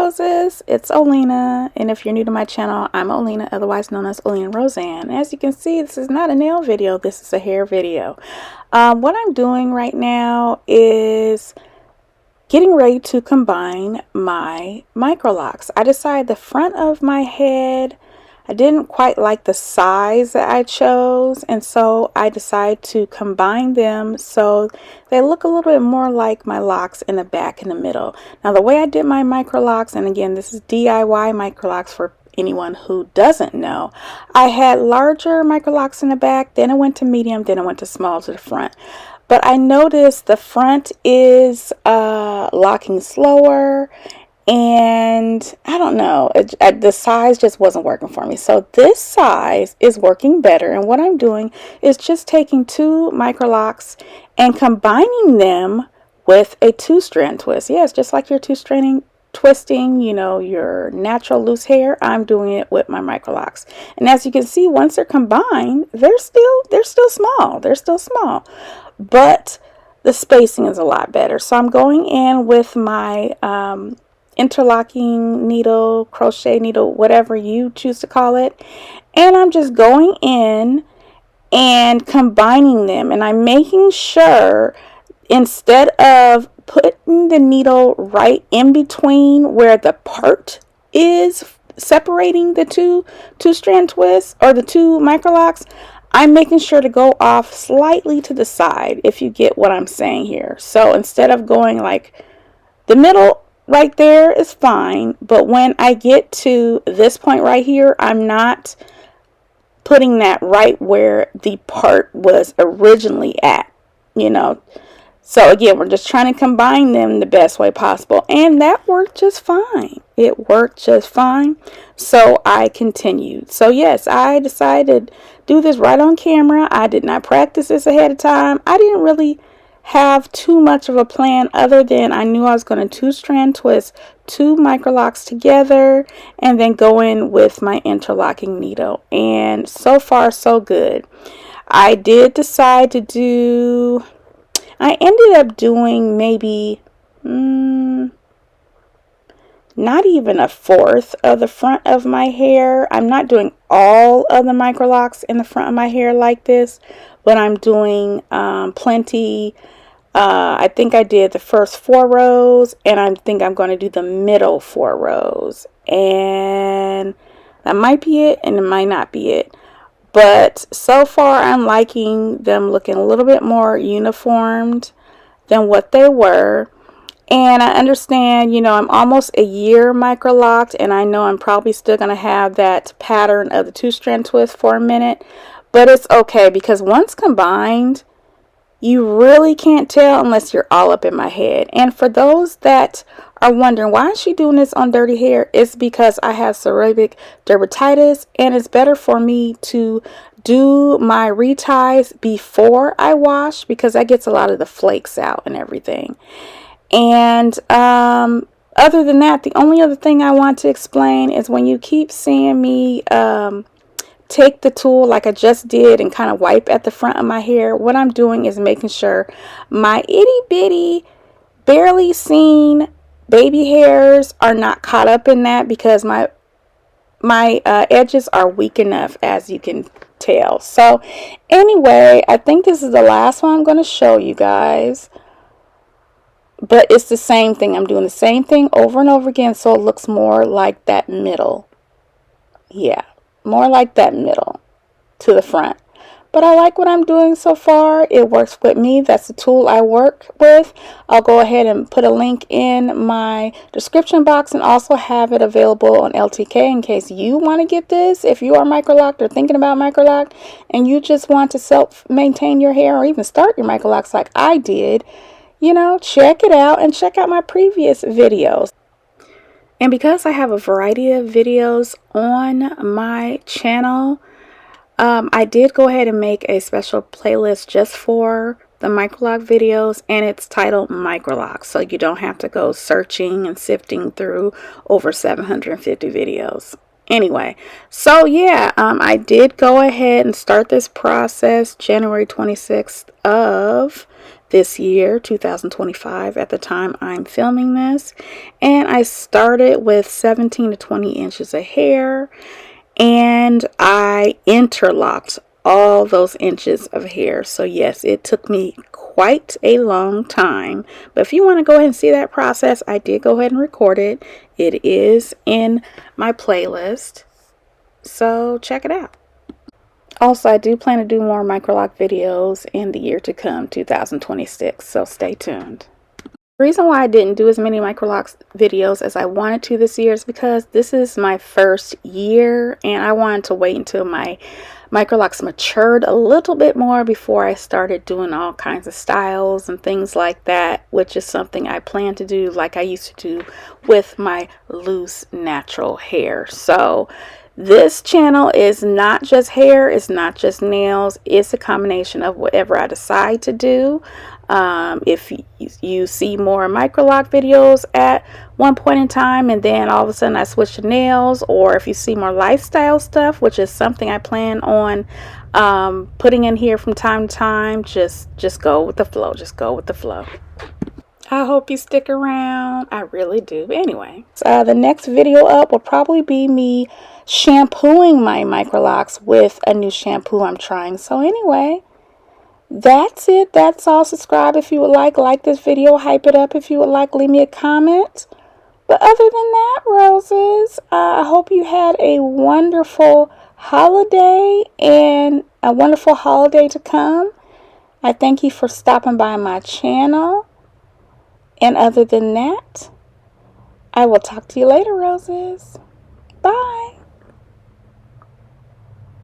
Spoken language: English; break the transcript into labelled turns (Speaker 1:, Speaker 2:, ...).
Speaker 1: Roses, it's Olena, and if you're new to my channel, I'm Olena, otherwise known as OlenaRosanne. As you can see, this is not a nail video, this is a hair video. What I'm doing right now is getting ready to combine my MICROLOCS. I decided the front of my head, I didn't quite like the size that I chose, and so I decided to combine them so they look a little bit more like my locks in the back and the middle. Now the way I did my MICROLOCS, and again this is DIY MICROLOCS for anyone who doesn't know, I had larger MICROLOCS in the back, then I went to medium, then I went to small to the front. But I noticed the front is locking slower, and I don't know, the size just wasn't working for me. So this size is working better, and what I'm doing is just taking two MICROLOCS and combining them with a 2-strand twist. Yes, just like your 2-strand twisting, you know, your natural loose hair, I'm doing it with my MICROLOCS. And as you can see, once they're combined, they're still small. They're still small, but the spacing is a lot better. So I'm going in with my interlocking needle, crochet needle, whatever you choose to call it, and I'm just going in and combining them, and I'm making sure instead of putting the needle right in between where the part is separating the two-strand twists or the two MICROLOCS, I'm making sure to go off slightly to the side, if you get what I'm saying here. So instead of going like the middle right there is fine, but when I get to this point right here, I'm not putting that right where the part was originally at, you know. So again, we're just trying to combine them the best way possible, and that worked just fine. It worked just fine. So I continued. So yes, I decided to do this right on camera. I did not practice this ahead of time. I didn't really have too much of a plan other than I knew I was going to 2-strand twist 2 MICROLOCS together and then go in with my interlocking needle, and so far so good. I did decide to do, I ended up doing maybe not even a fourth of the front of my hair. I'm not doing all of the MICROLOCS in the front of my hair like this, but I'm doing plenty. I think I did the first 4 rows, and I think I'm going to do the middle 4 rows, and that might be it, and it might not be it. But so far I'm liking them looking a little bit more uniformed than what they were. And I understand, you know, I'm almost a year MICROLOCKed, and I know I'm probably still going to have that pattern of the 2-strand twist for a minute, but it's okay because once combined, you really can't tell unless you're all up in my head. And for those that are wondering why is she doing this on dirty hair, it's because I have seborrheic dermatitis, and it's better for me to do my reties before I wash because that gets a lot of the flakes out and everything. And other than that, the only other thing I want to explain is when you keep seeing me take the tool like I just did and kind of wipe at the front of my hair, what I'm doing is making sure my itty bitty barely seen baby hairs are not caught up in that, because my edges are weak enough, as you can tell. So anyway, I think this is the last one I'm going to show you guys, but it's the same thing. I'm doing the same thing over and over again so it looks more like that middle. Yeah, more like that middle to the front. But I like what I'm doing so far. It works with me. That's the tool I work with. I'll go ahead and put a link in my description box and also have it available on LTK in case you want to get this. If you are MICROLOCKed or thinking about MICROLOCKed and you just want to self-maintain your hair or even start your MICROLOCS like I did, you know, check it out and check out my previous videos. And because I have a variety of videos on my channel, I did go ahead and make a special playlist just for the MICROLOCK videos, and it's titled MICROLOCK, so you don't have to go searching and sifting through over 750 videos. Anyway, so yeah, I did go ahead and start this process January 26th of this year, 2025, at the time I'm filming this. And I started with 17 to 20 inches of hair, and I interlocked all those inches of hair. So yes, it took me quite a long time. But if you want to go ahead and see that process, I did go ahead and record it. It is in my playlist, so check it out. Also, I do plan to do more MICROLOC videos in the year to come, 2026, so stay tuned. The reason why I didn't do as many MICROLOCS videos as I wanted to this year is because this is my first year, and I wanted to wait until my MICROLOCS matured a little bit more before I started doing all kinds of styles and things like that, which is something I plan to do like I used to do with my loose natural hair. So this channel is not just hair, it's not just nails, it's a combination of whatever I decide to do. If you see more MICROLOC videos at one point in time and then all of a sudden I switch to nails, or if you see more lifestyle stuff, which is something I plan on putting in here from time to time, just go with the flow. Just go with the flow. I hope you stick around. I really do. But anyway, so the next video up will probably be me shampooing my MICROLOCS with a new shampoo I'm trying. So anyway, that's it. That's all. Subscribe if you would like this video, hype it up if you would like, leave me a comment. But other than that, roses, I hope you had a wonderful holiday and a wonderful holiday to come. I thank you for stopping by my channel. And other than that, I will talk to you later, roses. Bye.